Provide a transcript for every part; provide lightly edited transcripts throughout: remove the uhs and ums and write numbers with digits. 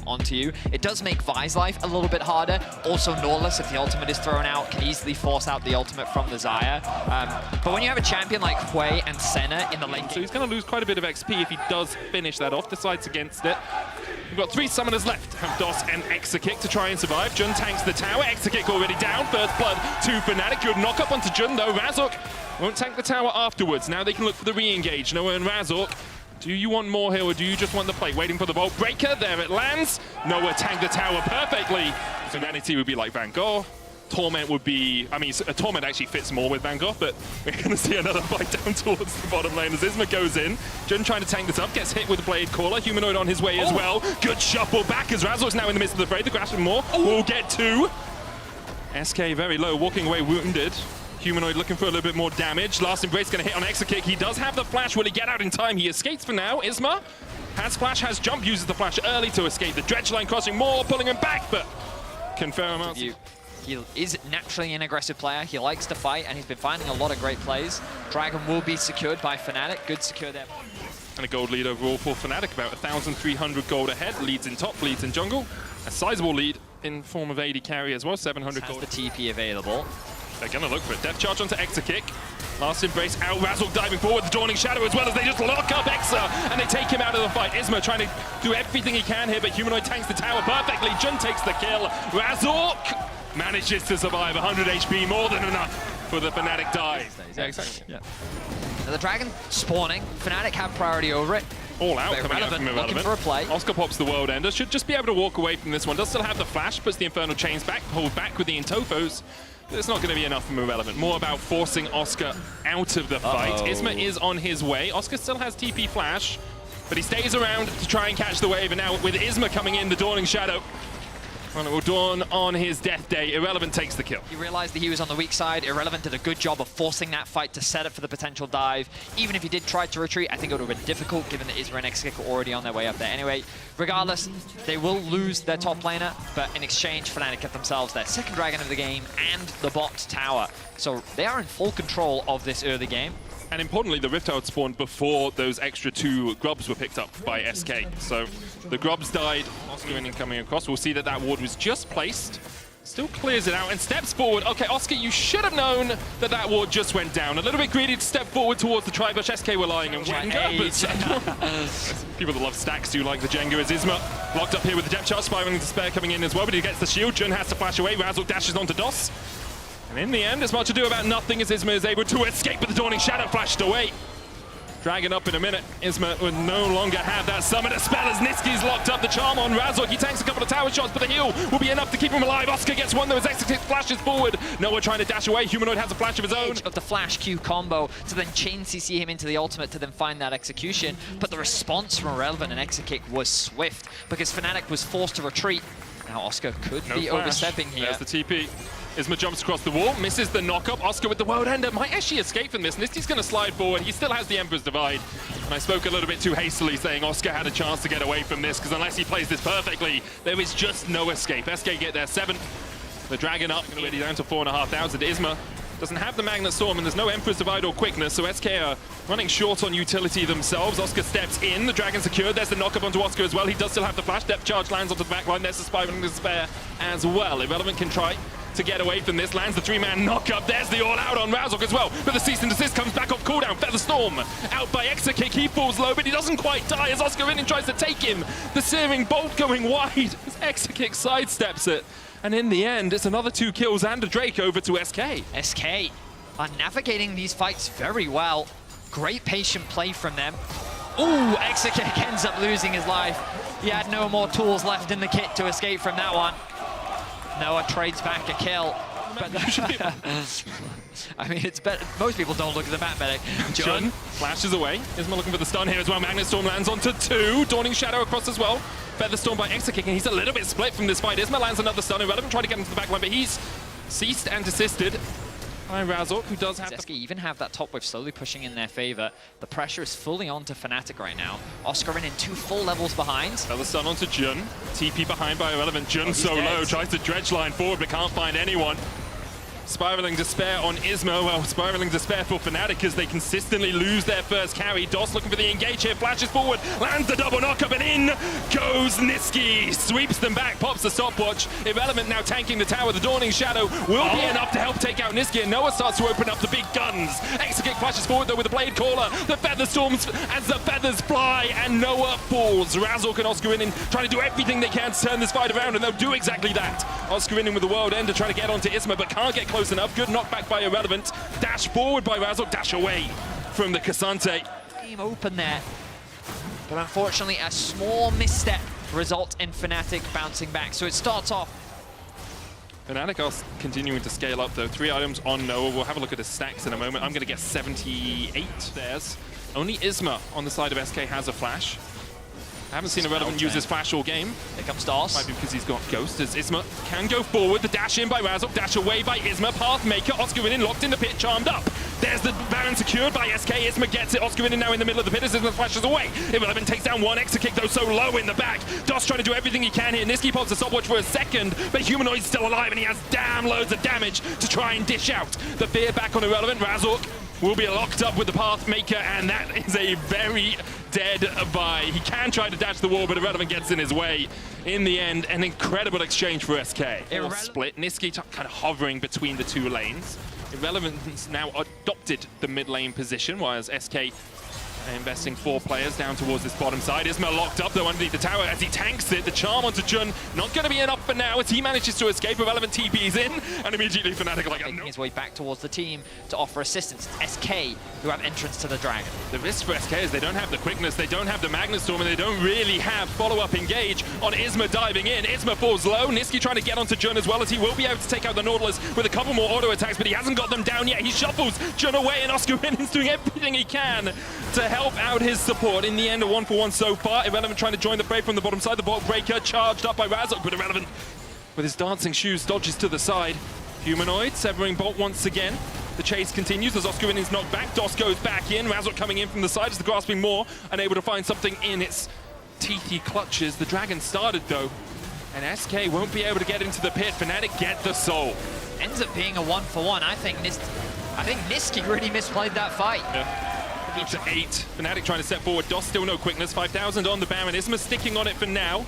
onto you. It does make Vi's life a little bit harder. Also, Nautilus, if the ultimate is thrown out, can easily force out the ultimate from the Xayah. But when you have a champion like Hwei and Senna in the lane... So he's going to lose quite a bit of XP if he does finish that off. Decides against it. We've got 3 summoners left. Have DOS and Exakick to try and survive. Jun tanks the tower. Exakick already down. First blood to Fnatic. Good knock up onto Jun though. Razork won't tank the tower afterwards. Now they can look for the re-engage. Noah and Razork. Do you want more here or do you just want the plate? Waiting for the Vault Breaker. There it lands. Noah tanked the tower perfectly. Humanity would be like Van Gogh. Torment would be, I mean, Torment actually fits more with Van Gogh, but we're going to see another fight down towards the bottom lane as Isma goes in. Jun trying to tank this up, gets hit with the Blade Caller. Humanoid on his way as well. Good shuffle back as Razor's now in the midst of the fray. The Grass and more will get 2. SK very low, walking away wounded. Humanoid looking for a little bit more damage. Last Embrace going to hit on Exakick. He does have the flash. Will he get out in time? He escapes for now. Isma has flash, has jump, uses the flash early to escape. The dredge line crossing more, pulling him back, but confirm out. He is naturally an aggressive player. He likes to fight, and he's been finding a lot of great plays. Dragon will be secured by Fnatic. Good secure there. And a gold lead overall for Fnatic, about 1,300 gold ahead. Leads in top, leads in jungle. A sizable lead in form of AD carry as well, 700 gold. Has the TP available. They're going to look for it. Death charge onto Exakick. Last Embrace out. Razork diving forward. The Dawning Shadow as well as they just lock up Exa and they take him out of the fight. Isma trying to do everything he can here, but Humanoid tanks the tower perfectly. Jun takes the kill. Razork manages to survive. 100 HP, more than enough for the Fnatic dive. Yeah, exactly. Yeah. Now the Dragon spawning. Fnatic have priority over it. All out, coming out from Irrelevant. Looking for a play. Oscar pops the World Ender. Should just be able to walk away from this one. Does still have the flash, puts the Infernal Chains back, hold back with the Intofos. It's not going to be enough from Irrelevant. More about forcing Oscar out of the fight. Isma is on his way. Oscar still has TP flash, but he stays around to try and catch the wave. And now with Isma coming in, the Dawning Shadow, well, it will dawn on his death day. Irrelevant takes the kill. He realized that he was on the weak side. Irrelevant did a good job of forcing that fight to set up for the potential dive. Even if he did try to retreat, I think it would have been difficult given that Isma and Exakick were already on their way up there. Anyway, regardless, they will lose their top laner, but in exchange, Fnatic get themselves their second dragon of the game and the bot tower. So they are in full control of this early game. And importantly, the Rift Out spawned before those extra 2 grubs were picked up by SK. So the grubs died. Oscar coming across. We'll see that that ward was just placed. Still clears it out and steps forward. Okay, Oscar, you should have known that that ward just went down. A little bit greedy to step forward towards the Tribush. SK were lying in Jenga, but people that love stacks do like the Jenga. As Isma locked up here with the depth charge, spiraling despair coming in as well, but he gets the shield. Jun has to flash away. Razork dashes onto DOS. And in the end, it's much ado about nothing as Isma is able to escape, but the Dawning Shadow flashed away. Dragon up in a minute. Isma would no longer have that summoner spell as Niski's locked up the charm on Razork. He tanks a couple of tower shots, but the heal will be enough to keep him alive. Oscar gets one though as Exakick flashes forward. Noah trying to dash away. Humanoid has a flash of his own. Of the flash Q combo to then chain CC him into the ultimate to then find that execution. But the response from Irrelevant and Exakick was swift because Fnatic was forced to retreat. Now Oscar could be overstepping here. There's the TP. Isma jumps across the wall, misses the knock-up. Oscar with the World Ender might actually escape from this. Nisty's going to slide forward. He still has the Emperor's Divide. And I spoke a little bit too hastily saying Oscar had a chance to get away from this because unless he plays this perfectly, there is just no escape. SK get their 7th. The Dragon up, already down to 4,500. Isma doesn't have the Magnet Storm and there's no Emperor's Divide or quickness, so SK are running short on utility themselves. Oscar steps in, the Dragon secured. There's the knock-up onto Oscar as well. He does still have the flash. Depth charge lands onto the back line. There's the Spiraling Despair as well. Irrelevant can try to get away from this. Lands the 3-man knock-up. There's the all-out on Razork as well. But the cease and desist comes back off cooldown. Feather Storm out by Exakick. He falls low, but he doesn't quite die as Oscar in and tries to take him. The Searing Bolt going wide as Exakick sidesteps it. And in the end, it's another 2 kills and a Drake over to SK. SK are navigating these fights very well. Great patient play from them. Ooh, Exakick ends up losing his life. He had no more tools left in the kit to escape from that one. Noah trades back a kill. But I mean, it's better. Most people don't look at the map medic. Jun flashes away. Isma looking for the stun here as well. Magnet Storm lands onto 2. Dawning Shadow across as well. Feather Storm by Exakick, and he's a little bit split from this fight. Isma lands another stun. Irrelevant trying to get into the back line, but he's ceased and desisted by Razork, who does have SK even have that top wave slowly pushing in their favor. The pressure is fully on to Fnatic right now. Oscar in 2 full levels behind. Another stun onto Jun. TP behind by Irrelevant. Jun so low, tries to dredge line forward, but can't find anyone. Spiraling Despair on Isma. Well, Spiraling Despair for Fnatic as they consistently lose their first carry. Doss looking for the engage here, flashes forward, lands the double knockup, and in goes Niski. Sweeps them back, pops the stopwatch. Irrelevant now tanking the tower. The Dawning Shadow will be enough to help take out Niski, and Noah starts to open up the big guns. Exekick flashes forward though with the Blade Caller. The Feather Storms as the feathers fly, and Noah falls. Razork and Oscarinin trying to do everything they can to turn this fight around, and they'll do exactly that. Oscarinin with the World Ender trying to get onto Isma, but can't get close enough. Good knockback by Irrelevant. Dash forward by Razork, dash away from the Cassante. Game open there. But unfortunately, a small misstep results in Fnatic bouncing back. So it starts off. Fnatic are continuing to scale up though. 3 items on Noah. We'll have a look at his stacks in a moment. I'm going to guess 78 theirs. Only Isma on the side of SK has a flash. I haven't seen Irrelevant use his flash all game. Here comes Doss. Might be because he's got Ghost, as Isma can go forward. The dash in by Razork, dash away by Isma. Pathmaker, Oscarinin locked in the pit, charmed up. There's the Baron secured by SK. Isma gets it. Oscarinin now in the middle of the pit as Isma flashes away. Irrelevant takes down one extra kick, though, so low in the back. Doss trying to do everything he can here. Niski pops a stopwatch for a second, but Humanoid's still alive and he has damn loads of damage to try and dish out. The fear back on Irrelevant. Razork will be locked up with the Pathmaker, and that is a very dead buy. He can try to dash the wall, but Irrelevant gets in his way. In the end, an incredible exchange for SK. Split. Niski kind of hovering between the 2 lanes. Irrelevant's now adopted the mid lane position, while SK investing 4 players down towards this bottom side. Isma locked up though underneath the tower as he tanks it. The charm onto Jun, not going to be enough for now as he manages to escape. Irrelevant TP's in, and immediately Fnatic like making his way back towards the team to offer assistance. It's SK who have entrance to the Dragon. The risk for SK is they don't have the quickness, they don't have the Magnet Storm, and they don't really have follow-up engage on Isma diving in. Isma falls low. Niski trying to get onto Jun as well, as he will be able to take out the Nautilus with a couple more auto attacks, but he hasn't got them down yet. He shuffles Jun away, and Oscarin's doing everything he can to help out his support. In the end, a 1-for-1 so far. Irrelevant trying to join the fray from the bottom side. The Bolt Breaker charged up by Razork, but Irrelevant with his dancing shoes dodges to the side. Humanoid severing Bolt once again. The chase continues as Oscarin is knocked back. Doss goes back in. Razork coming in from the side as the Grasping Maw unable to find something in its teethy clutches. The Dragon started though, and SK won't be able to get into the pit. Fnatic get the soul. Ends up being a 1-for-1. I think Niski really misplayed that fight. Yeah. To 8. Fnatic trying to step forward. Doss still no quickness. 5,000 on the Baron. Isma sticking on it for now.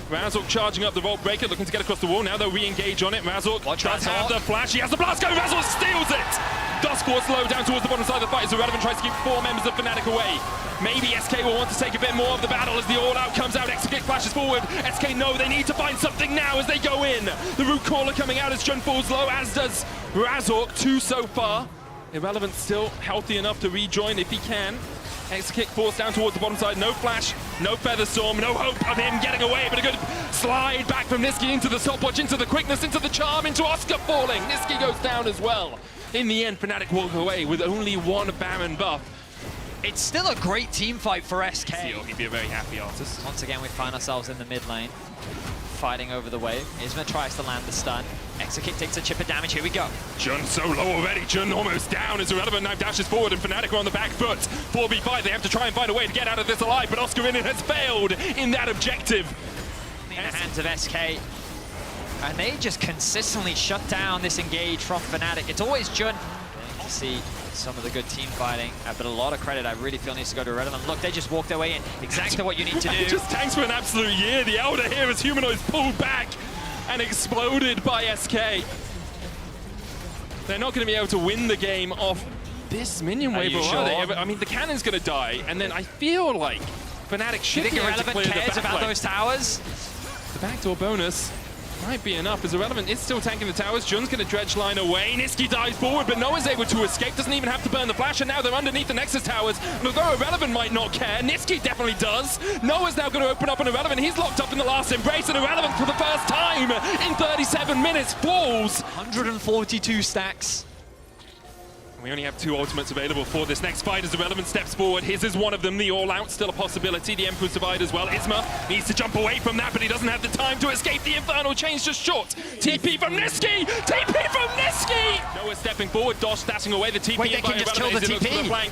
Razork charging up the Vault Breaker, looking to get across the wall. Now they'll re-engage on it. Razork does have the flash. He has the blast go. Razork steals it. Doss forced low down towards the bottom side of the fight as Irrelevant tries to keep 4 members of Fnatic away. Maybe SK will want to take a bit more of the battle as the all-out comes out. Exekick flashes forward. SK know they need to find something now as they go in. The Root Caller coming out as Jun falls low, as does Razork. 2 so far. Irrelevant still healthy enough to rejoin if he can. Exekick forced down towards the bottom side. No flash, no Feather Storm, no hope of him getting away, but a good slide back from Niski into the stopwatch, into the quickness, into the charm, into Oscar falling. Niski goes down as well. In the end, Fnatic walk away with only 1 Baron buff. It's still a great team fight for SK. He'd be a very happy artist. Once again, we find ourselves in the mid lane, fighting over the wave. Isma tries to land the stun. Exekick takes a chip of damage. Here we go. Jun so low already. Jun almost down as Irrelevant now dashes forward, and Fnatic are on the back foot. 4v5. They have to try and find a way to get out of this alive, but Oscarinin has failed in that objective. In the hands of SK. And they just consistently shut down this engage from Fnatic. It's always Jun. To see some of the good team fighting, but a lot of credit I really feel needs to go to Irrelevant. Look, they just walked their way in. Exactly what you need to do. Just tanks for an absolute year. The Elder here as Humanoid's pulled back and exploded by SK. They're not going to be able to win the game off this minion wave, are they? I mean, the cannon's going to die, and then I feel like Fnatic should be able to clear the back cares about those towers? The backdoor bonus might be enough, as Irrelevant is still tanking the towers. Jun's going to dredge line away. Niski dives forward, but Noah's able to escape. Doesn't even have to burn the flash, and now they're underneath the Nexus towers. And although Irrelevant might not care, Niski definitely does. Noah's now going to open up on Irrelevant. He's locked up in the last embrace, and Irrelevant for the first time in 37 minutes falls. 142 stacks. We only have 2 ultimates available for this next fight as Irrelevant steps forward. His is one of them, the all-out, still a possibility. The Emperor's Divide as well. Isma needs to jump away from that, but he doesn't have the time to escape. The Infernal Chain's just short. TP from Niski! TP from Niski! Noah stepping forward, Doss dashing away. The TP Wait, they can just kill the TP.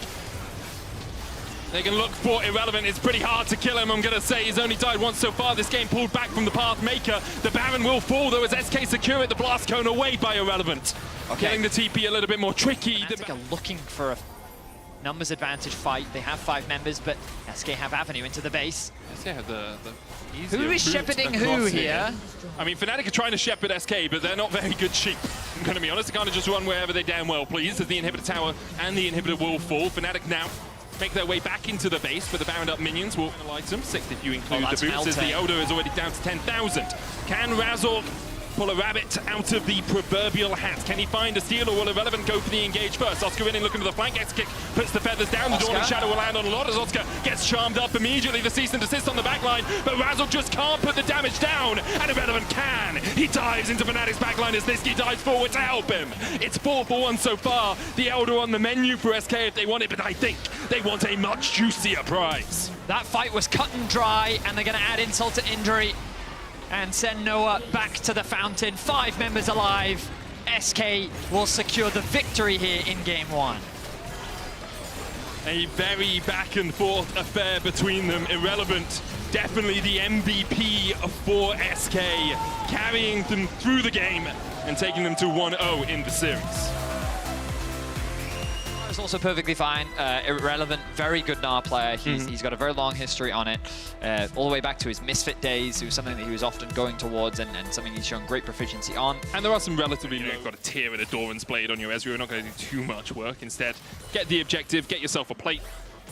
They can look for Irrelevant. It's pretty hard to kill him, I'm going to say. He's only died once so far. This game pulled back from the Pathmaker. The Baron will fall, though, as SK secure it. The Blast Cone away by Irrelevant. Okay. Getting the TP a little bit more tricky. Fnatic are looking for a numbers advantage fight. They have 5 members, but SK have Avenue into the base. SK have the who is shepherding who here? I mean, Fnatic are trying to shepherd SK, but they're not very good sheep. I'm going to be honest. They kind of just run wherever they damn well please, as the inhibitor tower and the inhibitor will fall. Fnatic now make their way back into the base, but the bound up minions will light them. 6 if you include the boots, as the Elder is already down to 10,000. Can Razork pull a rabbit out of the proverbial hat? Can he find a steal, or will Irrelevant go for the engage first? Oscar in looking to the flank, X-Kick puts the feathers down, the Dawning Shadow will land on a lot as Oscar gets charmed up immediately, the cease and desist on the backline, but Razork just can't put the damage down, and Irrelevant can! He dives into Fnatic's backline as Nisqy dives forward to help him! It's 4 for 1 so far, the Elder on the menu for SK if they want it, but I think they want a much juicier prize. That fight was cut and dry, and they're going to add insult to injury and send Noah back to the fountain. 5 members alive. SK will secure the victory here in game 1. A very back and forth affair between them. Irrelevant, definitely the MVP for SK, carrying them through the game and taking them to 1-0 in the series. It's also perfectly fine. Irrelevant, very good Gnar player. He's got a very long history on it, all the way back to his Misfit days. It was something that he was often going towards and something he's shown great proficiency on. And there are some relatively low. You've got a tear and a Doran's Blade on your Ezreal. You're not going to do too much work. Instead, get the objective, get yourself a plate,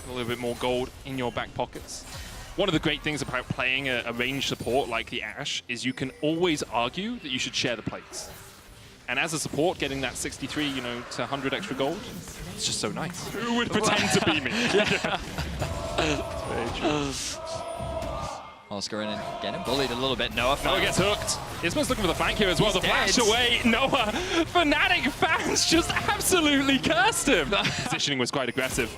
a little bit more gold in your back pockets. One of the great things about playing a ranged support like the Ashe is you can always argue that you should share the plates. And as a support, getting that 63, you know, to 100 extra gold, it's just so nice. Who would pretend to be me? Oscar in and getting bullied a little bit. Noah gets hooked. Isma's looking for the flank here as well. The flash away. Noah. Fnatic fans just absolutely cursed him. Positioning was quite aggressive.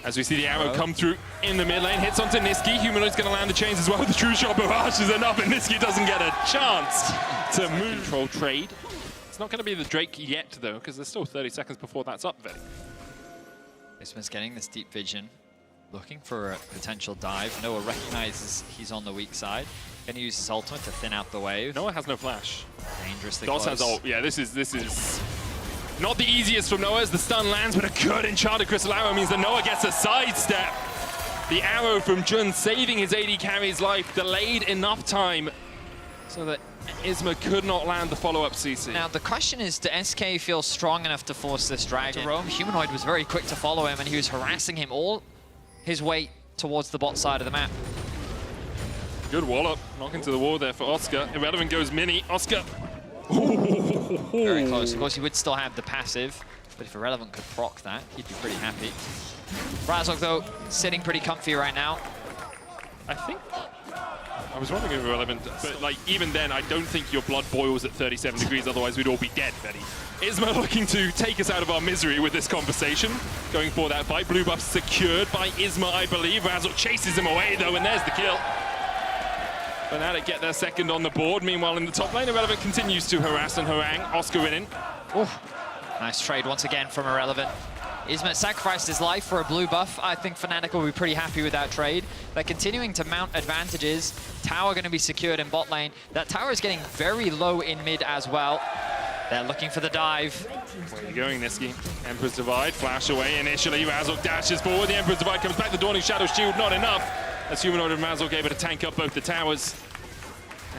As we see the arrow come through in the mid lane, hits onto Nisqy. Humanoid's going to land the chains as well. The True Shot barrage is enough, and Nisqy doesn't get a chance to move. Control trade. It's not going to be the Drake yet, though, because there's still 30 seconds before that's up, Vedi. Isma's getting this deep vision, looking for a potential dive. Noah recognizes he's on the weak side. Going to use his ultimate to thin out the wave. Noah has no flash. Dangerously Dos close. has ult. Yeah, this is not the easiest from Noah as the stun lands, but a good enchanted crystal arrow means that Noah gets a sidestep. The arrow from Jun saving his AD carry's life, delayed enough time so that Isma could not land the follow-up CC. Now, the question is, do SK feel strong enough to force this dragon? To roam, Humanoid was very quick to follow him, and he was harassing him all his way towards the bot side of the map. Good wallop. Knocking to the wall there for Oscar. Irrelevant goes mini. Oscar. Very close. Of course, he would still have the passive, but if Irrelevant could proc that, he'd be pretty happy. Razork, though, sitting pretty comfy right now. I was wondering if Irrelevant, but like even then, I don't think your blood boils at 37 degrees, otherwise we'd all be dead, Vedi. Isma looking to take us out of our misery with this conversation, going for that fight. Blue buff secured by Isma, I believe. Razork chases him away, though, and there's the kill. Fnatic get their second on the board. Meanwhile, in the top lane, Irrelevant continues to harass and harangue. Oscar winning. Nice trade once again from Irrelevant. Isma sacrificed his life for a blue buff. I think Fnatic will be pretty happy with that trade. They're continuing to mount advantages. Tower going to be secured in bot lane. That tower is getting very low in mid as well. They're looking for the dive. Where are you going, Nisqy? Emperor's Divide, flash away initially. Razork dashes forward. The Emperor's Divide comes back. The Dawning Shadow shield, not enough. As Humanoid and Razork able to tank up both the towers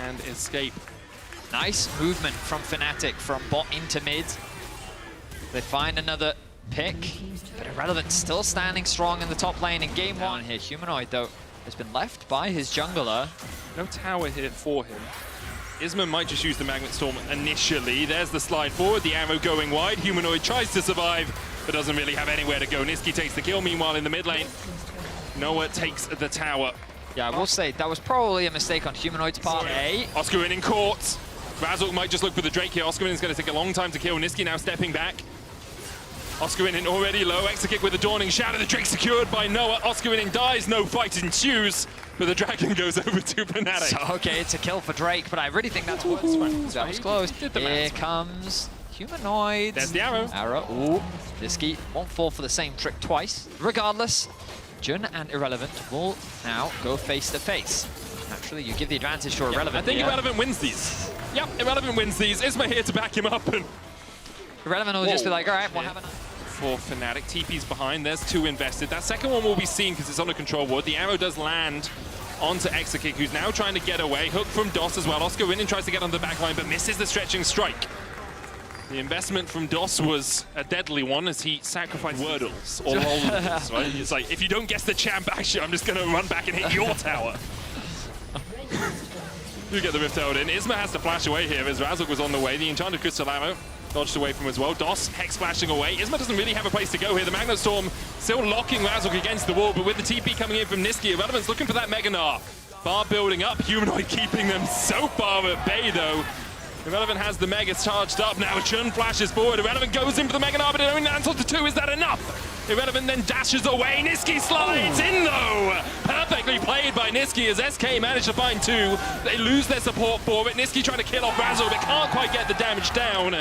and escape. Nice movement from Fnatic from bot into mid. They find another pick, but Irrelevant still standing strong in the top lane in game 1 here. Humanoid, though, has been left by his jungler. No tower here for him. Isma might just use the Magnet Storm initially. There's the slide forward, the arrow going wide. Humanoid tries to survive, but doesn't really have anywhere to go. Nisqy takes the kill. Meanwhile, in the mid lane, Noah takes the tower. Yeah, I will say, that was probably a mistake on Humanoid's part. Oscar in court. Razork might just look for the Drake here. Oscar is going to take a long time to kill. Nisqy now stepping back. Oscar in already low. Exekick with the Dawning Shadow. The trick secured by Noah. Oscar in dies. No fight ensues. But the dragon goes over to Fnatic. So, okay, it's a kill for Drake, but I really think that's what that was close. Here comes Humanoid. There's the arrow. Ooh, Nisqy won't fall for the same trick twice. Regardless, Jun and Irrelevant will now go face to face. Naturally, you give the advantage to Irrelevant. I think here. Irrelevant wins these. Yep, Irrelevant wins these. Isma here to back him up. And Irrelevant will just be like, all right, we'll have enough. For Fnatic, TP's behind. There's 2 invested. That second one will be seen because it's on a control ward. The arrow does land onto Exakick, who's now trying to get away. Hook from DOS as well. oscarinin tries to get on the back line, but misses the stretching strike. The investment from DOS was a deadly one as he sacrificed Wordles all over this, right? It's like, if you don't guess the champ action, I'm just going to run back and hit your tower. You get the Rift Herald in. Isma has to flash away here as Razork was on the way. The Enchanted Crystal Arrow dodged away from him as well. DOS, Hex flashing away. Isma doesn't really have a place to go here. The Magnet Storm still locking Razork against the wall, but with the TP coming in from Niski, Irrelevant's looking for that Mega Gnar. Bar building up, Humanoid keeping them so far at bay though. Irrelevant has the Megas charged up now. Chun flashes forward. Irrelevant goes in for the Mega Gnar, but it only lands onto 2. Is that enough? Irrelevant then dashes away. Niski slides in though. Perfectly played by Niski as SK managed to find 2. They lose their support for it. Niski trying to kill off Razork, but can't quite get the damage down.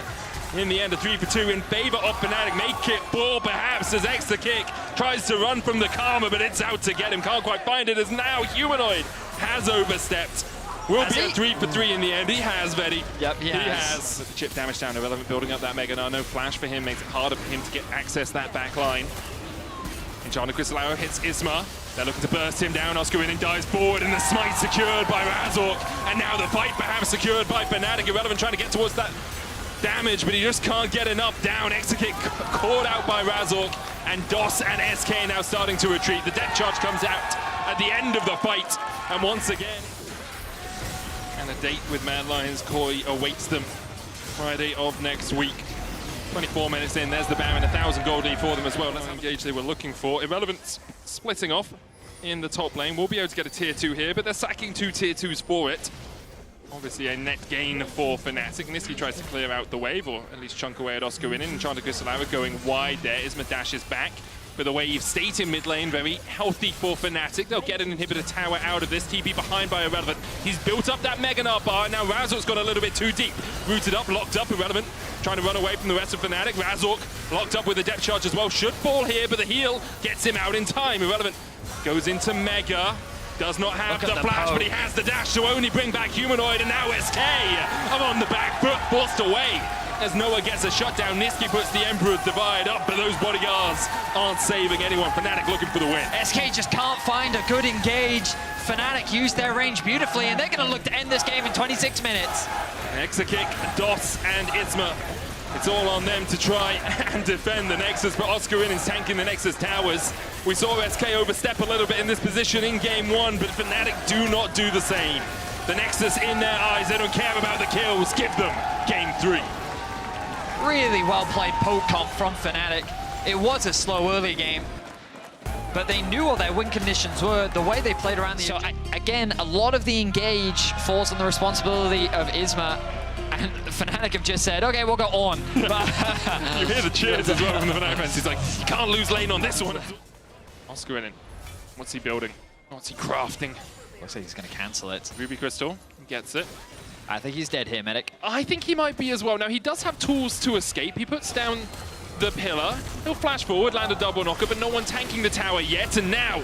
In the end, a 3 for 2 in favor of Fnatic. Make it 4 perhaps as Exakick tries to run from the Karma, but it's out to get him. Can't quite find it as now Humanoid has overstepped. Will be a 3 for 3 in the end. He has, Vetty. Yep, he has. With the chip damage down, Irrelevant building up that Mega Gnar. No flash for him, makes it harder for him to get access that back line. Enchanted Crystal Arrow hits Isma. They're looking to burst him down. oscarinin dives forward, and the smite secured by Razork. And now the fight perhaps secured by Fnatic. Irrelevant trying to get towards that damage, but he just can't get enough down. Exakick caught out by Razork, and DOS and SK now starting to retreat. The depth charge comes out at the end of the fight, and once again, and a date with Mad Lions Koi awaits them Friday of next week. 24 minutes in, there's the Baron, 1,000 gold lead for them as well. That's the engage they were looking for. Irrelevant splitting off in the top lane. We'll be able to get a tier 2 here, but they're sacking 2 tier 2s for it. Obviously a net gain for Fnatic. Niski tries to clear out the wave, or at least chunk away at oscarinin. Enchanted Crystal Arrow going wide there. Isma dashes back. With a wave state in mid lane, very healthy for Fnatic. They'll get an inhibitor tower out of this. TP behind by Irrelevant. He's built up that Mega Gnar bar. Now Razork's got a little bit too deep. Rooted up, locked up. Irrelevant trying to run away from the rest of Fnatic. Razork locked up with a depth charge as well. Should fall here, but the heal gets him out in time. Irrelevant goes into Mega. Does not have the flash, but he has the dash to only bring back Humanoid, and now SK are on the back foot, forced away. As Noah gets a shutdown, Niski puts the Emperor's Divide up, but those bodyguards aren't saving anyone. Fnatic looking for the win. SK just can't find a good engage. Fnatic used their range beautifully, and they're going to look to end this game in 26 minutes. Exakick, DOS, and Isma. It's all on them to try and defend the Nexus, but oscarinin is tanking the Nexus towers. We saw SK overstep a little bit in this position in game 1, but Fnatic do not do the same. The Nexus in their eyes, they don't care about the kills. Give them game 3. Really well played poke comp from Fnatic. It was a slow early game, but they knew what their win conditions were. The way they played around the... So again, a lot of the engage falls on the responsibility of Isma, and Fnatic have just said, okay, we'll go on. You hear the cheers as well from the Fnatic fans. He's like, you can't lose lane on this one. oscarinin, what's he building? What's he crafting? Looks like he's going to cancel it. Ruby Crystal gets it. I think he's dead here, Medic. I think he might be as well. Now, he does have tools to escape. He puts down the pillar. He'll flash forward, land a double knocker, but no one tanking the tower yet. And now,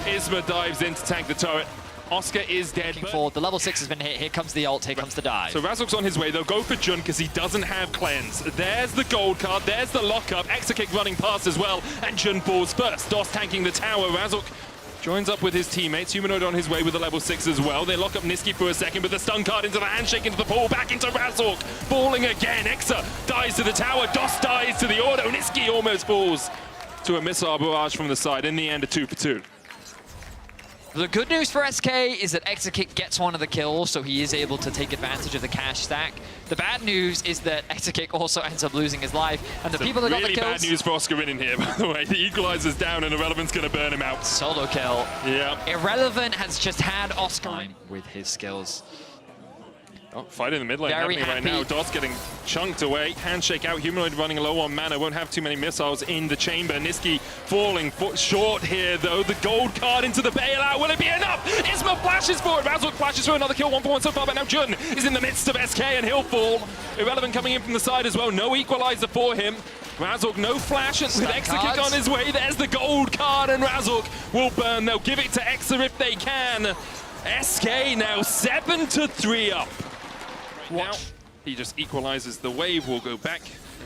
Isma dives in to tank the turret. Oscar is dead. Forward. The level 6 has been hit. Here comes the ult. Here comes the dive. So Razork's on his way. They'll go for Jun because he doesn't have cleanse. There's the gold card. There's the lockup. Exakick running past as well. And Jun falls first. DOS tanking the tower. Razork joins up with his teammates. Humanoid on his way with the level 6 as well. They lock up Niski for a second, but the stun card into the handshake, into the pool, back into Razork. Falling again. Exa dies to the tower. DOS dies to the auto. Niski almost falls to a missile barrage from the side. In the end, a 2 for 2. The good news for SK is that Exakick gets one of the kills, so he is able to take advantage of the cash stack. The bad news is that Exakick also ends up losing his life, and the people that got the kills... Really bad news for oscarinin here, by the way. The equalizer's down, and Irrelevant's going to burn him out. Solo kill. Yeah. Irrelevant has just had oscarinin with his skills. Oh, fight in the mid lane Very happening right happy. now. Dos getting chunked away. Handshake out. Humanoid running low on mana. Won't have too many missiles in the chamber. Niski falling short here, though. The gold card into the bailout. Will it be enough? Isma flashes forward. Razzle flashes for another kill. 1-for-1 so far, but now Jun is in the midst of SK and he'll fall. Irrelevant coming in from the side as well. No equalizer for him. Razork, no flash, and with Exakick on his way, there's the gold card, and Razork will burn. They'll give it to Exa if they can. SK now 7-3 up. Now, he just equalizes the wave. Will go back.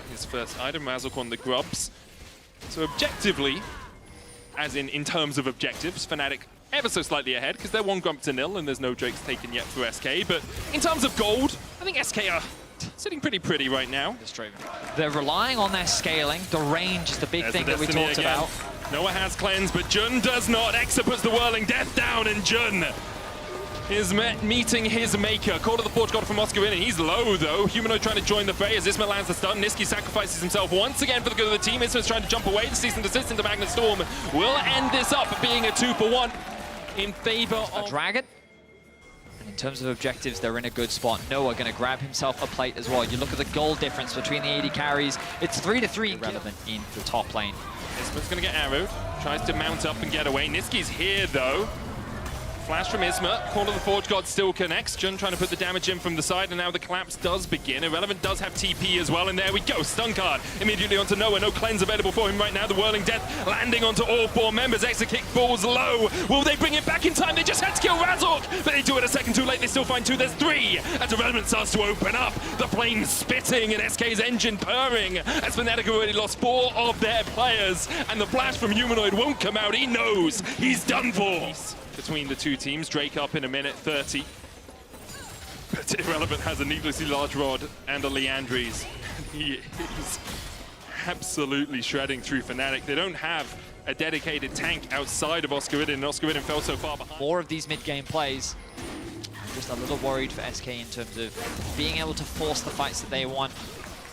His first item, Razork on the grubs. So objectively, as in terms of objectives, Fnatic ever so slightly ahead, because they're 1 grump to 0, and there's no Drakes taken yet for SK. But in terms of gold, I think SK are sitting pretty right now. They're relying on their scaling. The range is the big thing that we talked about. Noah has cleanse, but Jun does not. Exa puts the whirling death down, and Jun is meeting his maker. Call to the Forge God from Oscarina. He's low, though. Humanoid trying to join the fray as Isma lands the stun. Niski sacrifices himself once again for the good of the team. Isma's trying to jump away. The cease and desist into Magnet Storm will end this up being a 2-for-1 in favor of Dragon. In terms of objectives, they're in a good spot. Noah going to grab himself a plate as well. You look at the goal difference between the AD carries. It's 3-3 relevant in the top lane. Isma's going to get arrowed. Tries to mount up and get away. Niski's here, though. Flash from Isma. Call of the Forge God still connects. Jun trying to put the damage in from the side, and now the collapse does begin. Irrelevant does have TP as well, and there we go. Stun card immediately onto Noah. No cleanse available for him right now. The Whirling Death landing onto all 4 members. Exakick falls low. Will they bring it back in time? They just had to kill Razork, but they do it a second too late. They still find 2. There's 3. As Irrelevant starts to open up. The flames spitting and SK's engine purring as Fnatic already lost 4 of their players, and the flash from Humanoid won't come out. He knows he's done for. Between the two teams, Drake up in a minute 30. But Irrelevant has a needlessly large rod and a Leandries. He is absolutely shredding through Fnatic. They don't have a dedicated tank outside of Oscarina, and Oscarina fell so far behind. More of these mid-game plays. I'm just a little worried for SK in terms of being able to force the fights that they want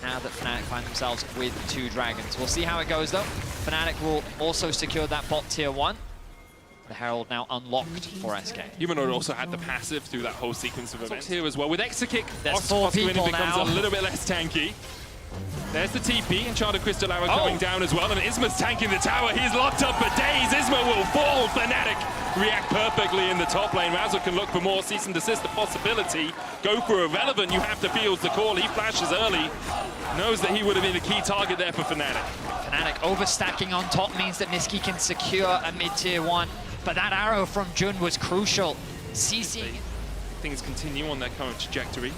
now that Fnatic find themselves with 2 dragons. We'll see how it goes, though. Fnatic will also secure that bot tier 1. The Herald now unlocked for SK. Humanoid also had the passive through that whole sequence of events here as well. With Exakick, there's 4 people becomes now. a little bit less tanky. There's the TP, Enchanted Crystal Arrow coming down as well, and Isma's tanking the tower. He's locked up for days. Isma will fall. Fnatic react perfectly in the top lane. Razzle can look for more. Cease and desist the possibility. Go for Irrelevant. You have to field's the call. He flashes early. Knows that he would have been a key target there for Fnatic. Fnatic overstacking on top means that Niski can secure a mid-tier 1. But that arrow from Jun was crucial. CCing. Things continue on their current trajectory.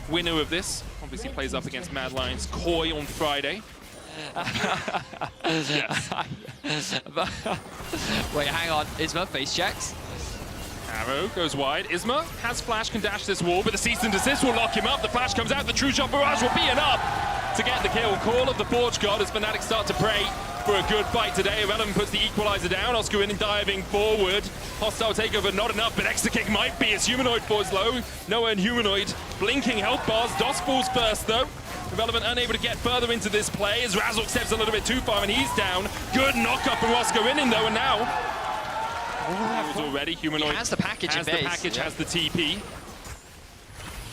Winner of this obviously plays up against Mad Lions Koi on Friday. Yes. Wait, hang on. Isma face checks. Arrow goes wide. Isma has flash, can dash this wall, but the cease and desist will lock him up. The flash comes out. The true shot barrage will be enough to get the kill. Call of the Forge God as Fnatic start to pray for a good fight today. Irrelevant puts the equalizer down. Oscarina diving forward. Hostile takeover not enough, but Exakick might be as Humanoid falls low. Noah and Humanoid blinking health bars. Dos falls first though. Irrelevant unable to get further into this play as Razork steps a little bit too far and he's down. Good knock-up from Oscarina though, and now already Humanoid has the package has the TP.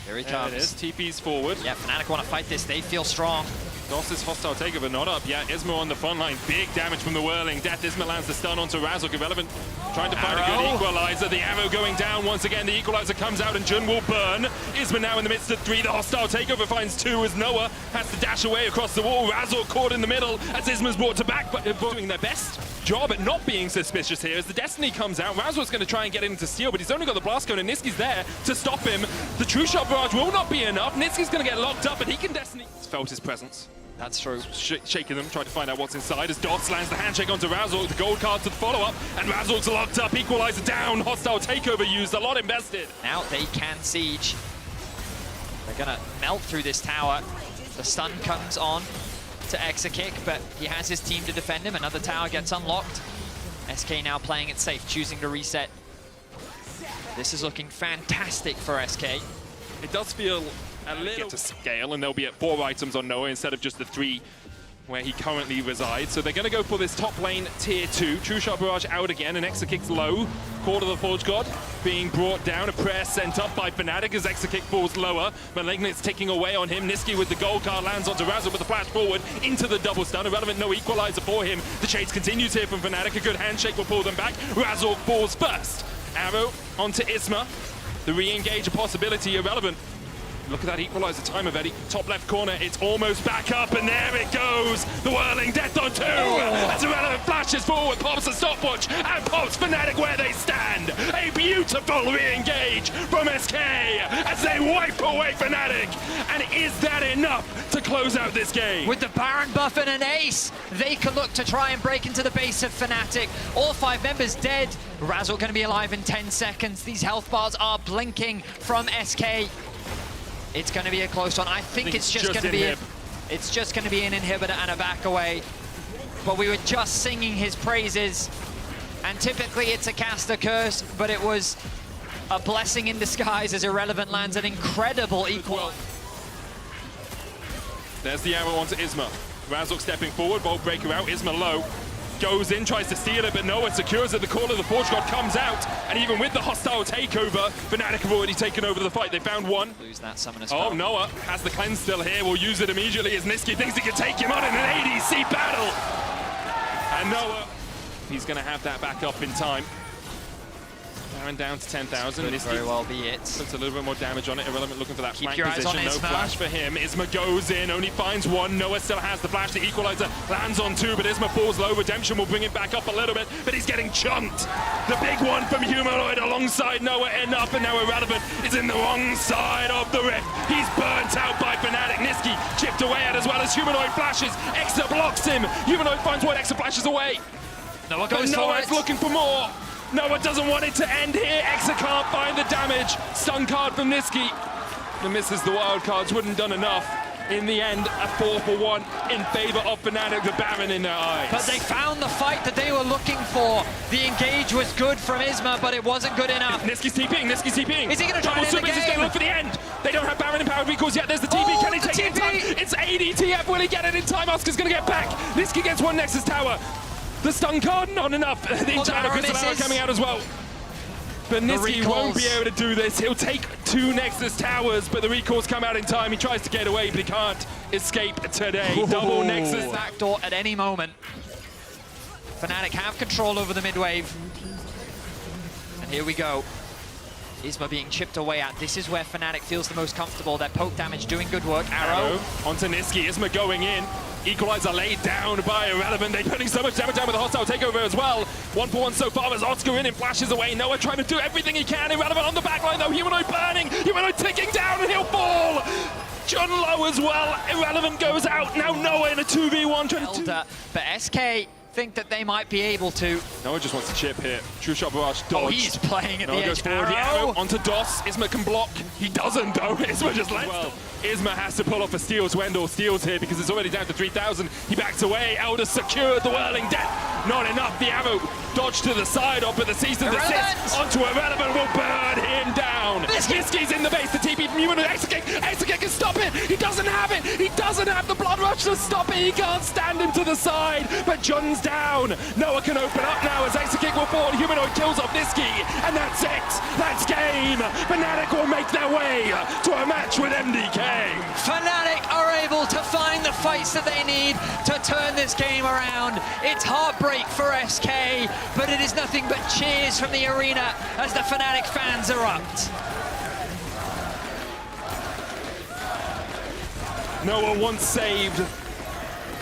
Here he There comes. it is. TP's forward. Yeah, Fnatic want to fight this. They feel strong. Dos' hostile takeover not up yet. Isma on the front line. Big damage from the Whirling Death. Isma lands the stun onto Razork. Irrelevant trying to find a good equalizer. The arrow going down once again. The equalizer comes out and Jun will burn. Isma now in the midst of 3. The hostile takeover finds 2 as Noah has to dash away across the wall. Razork caught in the middle as Isma's brought to back, but doing their best job at not being suspicious here. As the Destiny comes out, Razork's going to try and get into steal, but he's only got the blast cone and Niski's there to stop him. The true shot barrage will not be enough. Niski's going to get locked up, and he can Destiny. He's felt his presence. That's true. Shaking them, trying to find out what's inside as Dos lands the handshake onto Razork, the gold card to the follow-up, and Razork's locked up, equalizer down, hostile takeover used, a lot invested. Now they can siege. They're gonna melt through this tower. The stun comes on to Exakick, but he has his team to defend him. Another tower gets unlocked. SK now playing it safe, choosing to reset. This is looking fantastic for SK. It does feel a little to scale, and they'll be at 4 items on Noah instead of just the 3 where he currently resides. So they're going to go for this top lane tier 2. True Shot Barrage out again, and Exakic's low. Call to the Forge God being brought down. A prayer sent up by Fnatic as Exakick falls lower. Malignant's ticking away on him. Niski with the gold card lands onto Razzle with a flash forward into the double stun. Irrelevant, no equalizer for him. The chase continues here from Fnatic. A good handshake will pull them back. Razzle falls first. Arrow onto Isma. The re-engage a possibility. Irrelevant. Look at that equalizer time of Eddie. Top left corner, it's almost back up, and there it goes. The whirling death on 2. As Irrelevant flashes forward, pops a stopwatch, and pops Fnatic where they stand. A beautiful re-engage from SK as they wipe away Fnatic. And is that enough to close out this game? With the Baron buff and an ace, they can look to try and break into the base of Fnatic. All 5 members dead. Razzle going to be alive in 10 seconds. These health bars are blinking from SK. It's going to be a close one. I think it's just going to be it's just going to be an inhibitor and a back away. But we were just singing his praises, and typically it's a caster curse, but it was a blessing in disguise as Irrelevant lands an incredible equal. There's the arrow onto Isma. Razzle stepping forward, Bolt Breaker out, Isma low. Goes in, tries to steal it, but Noah secures it. The call of the Forge God comes out, and even with the hostile takeover, Fnatic have already taken over the fight. They found one. Lose that summoner spell. Oh, Noah has the cleanse still here. We'll use it immediately as Niski thinks he can take him on in an ADC battle. And Noah, he's going to have that back up in time. Baron down to 10,000. Could very well be it. Puts a little bit more damage on it. Irrelevant looking for that flank your eyes position. on No Isma. flash for him. Isma goes in, only finds one. Noah still has the flash. The equalizer lands on 2, but Isma falls low. Redemption will bring it back up a little bit, but he's getting chunked. The big one from Humanoid alongside Noah enough, and now Irrelevant is in the wrong side of the rift. He's burnt out by Fnatic. Niski chipped away at as well as Humanoid flashes. Exa blocks him. Humanoid finds one. Exa flashes away. Noah goes for Noah's it. looking for more. Noah doesn't want it to end here. Exa can't find the damage. Stun card from Niski. The misses the wild cards, wouldn't done enough. In the end, a 4-for-1 in favor of Fnatic, the Baron in their eyes. But they found the fight that they were looking for. The engage was good from Isma, but it wasn't good enough. Niski's TPing, Niski's TPing. Is he going to try and end the game? He's going to look for the end. They don't have Baron in power recalls yet. There's the TP. Can he take it in time? It's ADTF. Will he get it in time? Oscar's going to get back. Niski gets one Nexus Tower. The stun card, not enough. The Enchanter Crystal Arrow coming out as well. But Niski won't be able to do this. He'll take 2 Nexus Towers, but the recalls come out in time. He tries to get away, but he can't escape today. Ooh. Double Nexus. Backdoor at any moment. Fnatic have control over the mid-wave. And here we go. Isma being chipped away at. This is where Fnatic feels the most comfortable. Their poke damage doing good work. Arrow onto Niski. Isma going in. Equalizer laid down by Irrelevant. They're putting so much damage down with the hostile takeover as well. 1-for-1 so far as Oscar in and flashes away. Noah trying to do everything he can. Irrelevant on the backline though. Humanoid burning. Humanoid ticking down and he'll fall. John low as well. Irrelevant goes out. Now Noah in a 2v1 trying to do. But SK think that they might be able to. Noah just wants to chip here. True Shot Barrage dodge. Oh, he's playing at Noah the goes edge. forward. Arrow onto DOS. Isma can block. He doesn't though. Isma just lets well. Isma has to pull off a steal to end all steals here because it's already down to 3,000. He backs away. Elder secured the whirling death. Not enough. The arrow dodge to the side of, but the cease and desist onto Irrelevant will burn him down. Niski's in the base. The TP from Humanoid. Exakick can stop it. He doesn't have it. He doesn't have the blood rush to stop it. He can't stand him to the side, but John's down. Noah can open up now as Exakick will fall. Humanoid kills off Niski, and that's it. That's game. Fnatic will make their way to a match with MDK. Fnatic are able to find the fights that they need to turn this game around. It's heartbreak for SK, but it is nothing but cheers from the arena as the Fnatic fans erupt. Noah once saved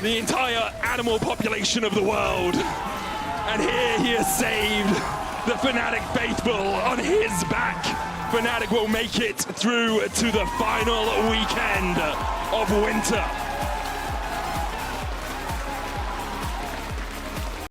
the entire animal population of the world, and here he has saved the Fnatic faithful on his back. Fnatic will make it through to the final weekend of winter.